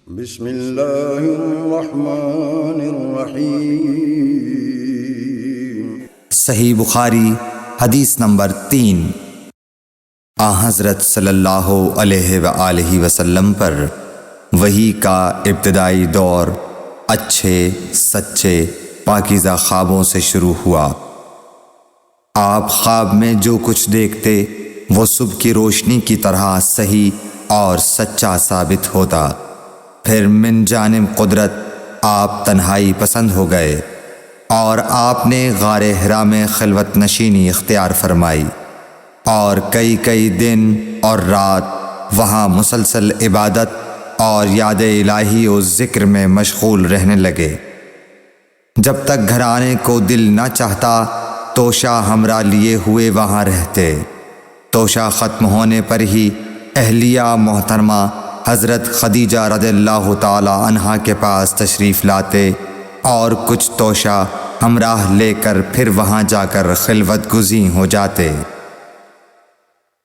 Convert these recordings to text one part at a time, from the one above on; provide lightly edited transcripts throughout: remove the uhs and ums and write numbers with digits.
بسم اللہ الرحمن الرحیم۔ صحیح بخاری حدیث نمبر 3۔ حضرت صلی اللہ علیہ وآلہ وسلم پر وحی کا ابتدائی دور اچھے سچے پاکیزہ خوابوں سے شروع ہوا۔ آپ خواب میں جو کچھ دیکھتے وہ صبح کی روشنی کی طرح صحیح اور سچا ثابت ہوتا۔ پھر من جانب قدرت آپ تنہائی پسند ہو گئے اور آپ نے غار حرا میں خلوت نشینی اختیار فرمائی اور کئی دن اور رات وہاں مسلسل عبادت اور یاد الہی و ذکر میں مشغول رہنے لگے۔ جب تک گھر آنے کو دل نہ چاہتا توشہ ہمراہ لیے ہوئے وہاں رہتے۔ توشہ ختم ہونے پر ہی اہلیہ محترمہ حضرت خدیجہ رضی اللہ تعالی عنہا کے پاس تشریف لاتے اور کچھ توشہ ہمراہ لے کر پھر وہاں جا کر خلوت گزین ہو جاتے۔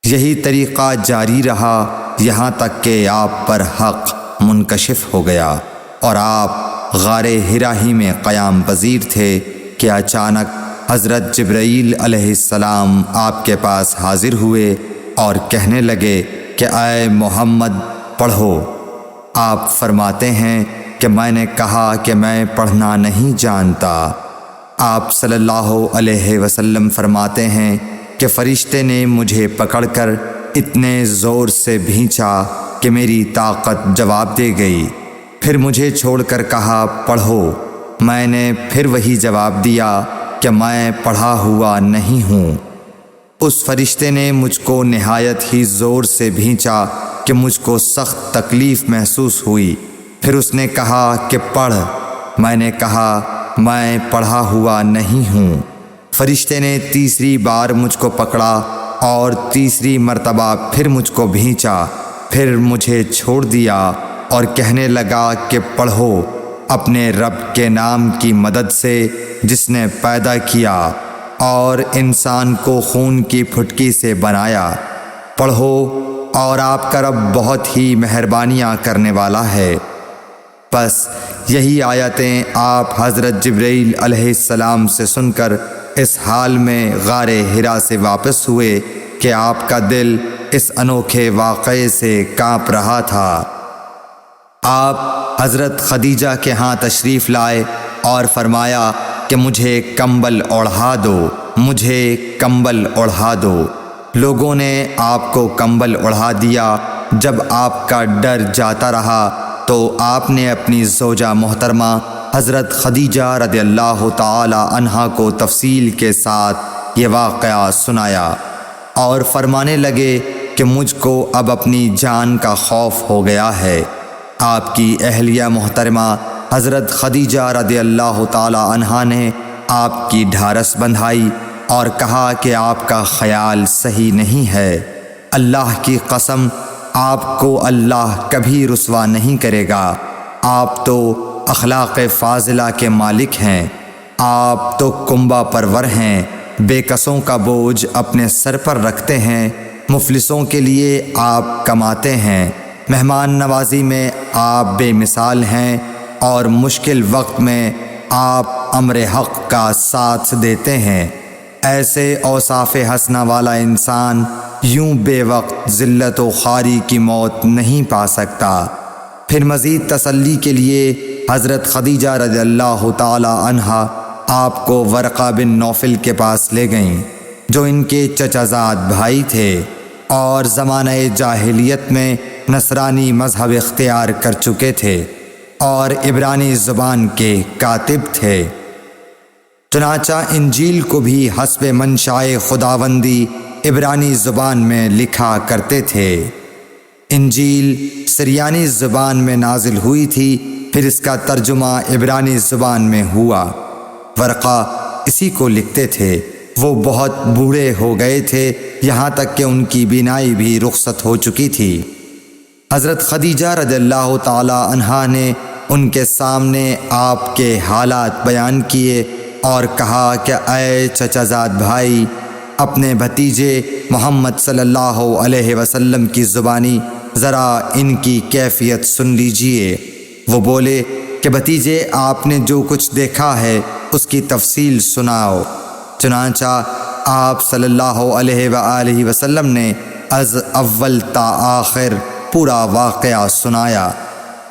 یہی طریقہ جاری رہا یہاں تک کہ آپ پر حق منکشف ہو گیا اور آپ غار حرا ہی میں قیام پذیر تھے کہ اچانک حضرت جبرائیل علیہ السلام آپ کے پاس حاضر ہوئے اور کہنے لگے کہ اے محمد پڑھو۔ آپ فرماتے ہیں کہ میں نے کہا کہ میں پڑھنا نہیں جانتا۔ آپ صلی اللہ علیہ وسلم فرماتے ہیں کہ فرشتے نے مجھے پکڑ کر اتنے زور سے بھینچا کہ میری طاقت جواب دے گئی۔ پھر مجھے چھوڑ کر کہا پڑھو۔ میں نے پھر وہی جواب دیا کہ میں پڑھا ہوا نہیں ہوں۔ اس فرشتے نے مجھ کو نہایت ہی زور سے بھینچا کہ مجھ کو سخت تکلیف محسوس ہوئی۔ پھر اس نے کہا کہ پڑھ۔ میں نے کہا میں پڑھا ہوا نہیں ہوں۔ فرشتے نے تیسری بار مجھ کو پکڑا اور تیسری مرتبہ پھر مجھ کو بھینچا۔ پھر مجھے چھوڑ دیا اور کہنے لگا کہ پڑھو اپنے رب کے نام کی مدد سے جس نے پیدا کیا اور انسان کو خون کی پھٹکی سے بنایا۔ پڑھو اور آپ کا رب بہت ہی مہربانیاں کرنے والا ہے۔ بس یہی آیتیں آپ حضرت جبرائیل علیہ السلام سے سن کر اس حال میں غار حرا سے واپس ہوئے کہ آپ کا دل اس انوکھے واقعے سے کانپ رہا تھا۔ آپ حضرت خدیجہ کے ہاں تشریف لائے اور فرمایا کہ مجھے کمبل اوڑھا دو، مجھے کمبل اوڑھا دو۔ لوگوں نے آپ کو کمبل اوڑھا دیا۔ جب آپ کا ڈر جاتا رہا تو آپ نے اپنی زوجہ محترمہ حضرت خدیجہ رضی اللہ تعالی عنہا کو تفصیل کے ساتھ یہ واقعہ سنایا اور فرمانے لگے کہ مجھ کو اب اپنی جان کا خوف ہو گیا ہے۔ آپ کی اہلیہ محترمہ حضرت خدیجہ رضی اللہ تعالی عنہا نے آپ کی ڈھارس بندھائی اور کہا کہ آپ کا خیال صحیح نہیں ہے۔ اللہ کی قسم آپ کو اللہ کبھی رسوا نہیں کرے گا۔ آپ تو اخلاق فاضلہ کے مالک ہیں۔ آپ تو کنبہ پرور ہیں، بے کسوں کا بوجھ اپنے سر پر رکھتے ہیں، مفلسوں کے لیے آپ کماتے ہیں، مہمان نوازی میں آپ بے مثال ہیں اور مشکل وقت میں آپ امر حق کا ساتھ دیتے ہیں۔ ایسے اوصاف حسنہ والا انسان یوں بے وقت ذلت و خواری کی موت نہیں پا سکتا۔ پھر مزید تسلی کے لیے حضرت خدیجہ رضی اللہ تعالی عنہا آپ کو ورقہ بن نوفل کے پاس لے گئیں جو ان کے چچا زاد بھائی تھے اور زمانہ جاہلیت میں نصرانی مذہب اختیار کر چکے تھے اور عبرانی زبان کے کاتب تھے۔ چنانچہ انجیل کو بھی حسب منشائے خداوندی عبرانی زبان میں لکھا کرتے تھے۔ انجیل سریانی زبان میں نازل ہوئی تھی، پھر اس کا ترجمہ عبرانی زبان میں ہوا۔ ورقہ اسی کو لکھتے تھے۔ وہ بہت بوڑھے ہو گئے تھے، یہاں تک کہ ان کی بینائی بھی رخصت ہو چکی تھی۔ حضرت خدیجہ رضی اللہ تعالی عنہا نے ان کے سامنے آپ کے حالات بیان کیے اور کہا کہ اے چچا زاد بھائی، اپنے بھتیجے محمد صلی اللہ علیہ وسلم کی زبانی ذرا ان کی کیفیت سن لیجئے۔ وہ بولے کہ بھتیجے آپ نے جو کچھ دیکھا ہے اس کی تفصیل سناؤ۔ چنانچہ آپ صلی اللہ علیہ وآلہ وسلم نے از اول تا آخر پورا واقعہ سنایا،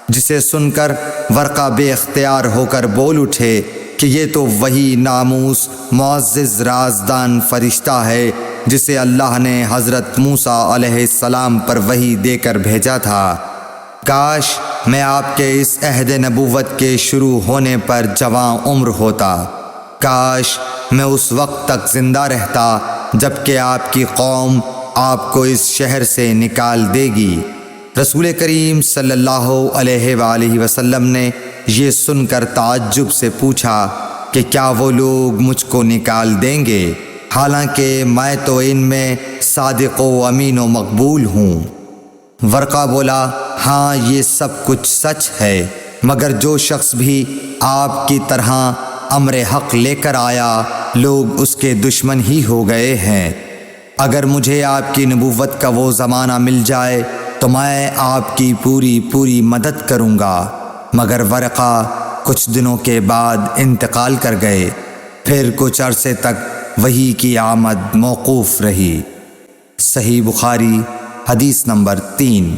جسے سن کر ورقہ بے اختیار ہو کر بول اٹھے کہ یہ تو وہی ناموس معزز رازدان فرشتہ ہے جسے اللہ نے حضرت موسیٰ علیہ السلام پر وحی دے کر بھیجا تھا۔ کاش میں آپ کے اس عہد نبوت کے شروع ہونے پر جواں عمر ہوتا، کاش میں اس وقت تک زندہ رہتا جب کہ آپ کی قوم آپ کو اس شہر سے نکال دے گی۔ رسول کریم صلی اللہ علیہ وآلہ وسلم نے یہ سن کر تعجب سے پوچھا کہ کیا وہ لوگ مجھ کو نکال دیں گے، حالانکہ میں تو ان میں صادق و امین و مقبول ہوں۔ ورقہ بولا ہاں یہ سب کچھ سچ ہے، مگر جو شخص بھی آپ کی طرح امر حق لے کر آیا لوگ اس کے دشمن ہی ہو گئے ہیں۔ اگر مجھے آپ کی نبوت کا وہ زمانہ مل جائے تو میں آپ کی پوری مدد کروں گا، مگر ورقہ کچھ دنوں کے بعد انتقال کر گئے، پھر کچھ عرصے تک وحی کی آمد موقوف رہی۔ صحیح بخاری حدیث نمبر 3۔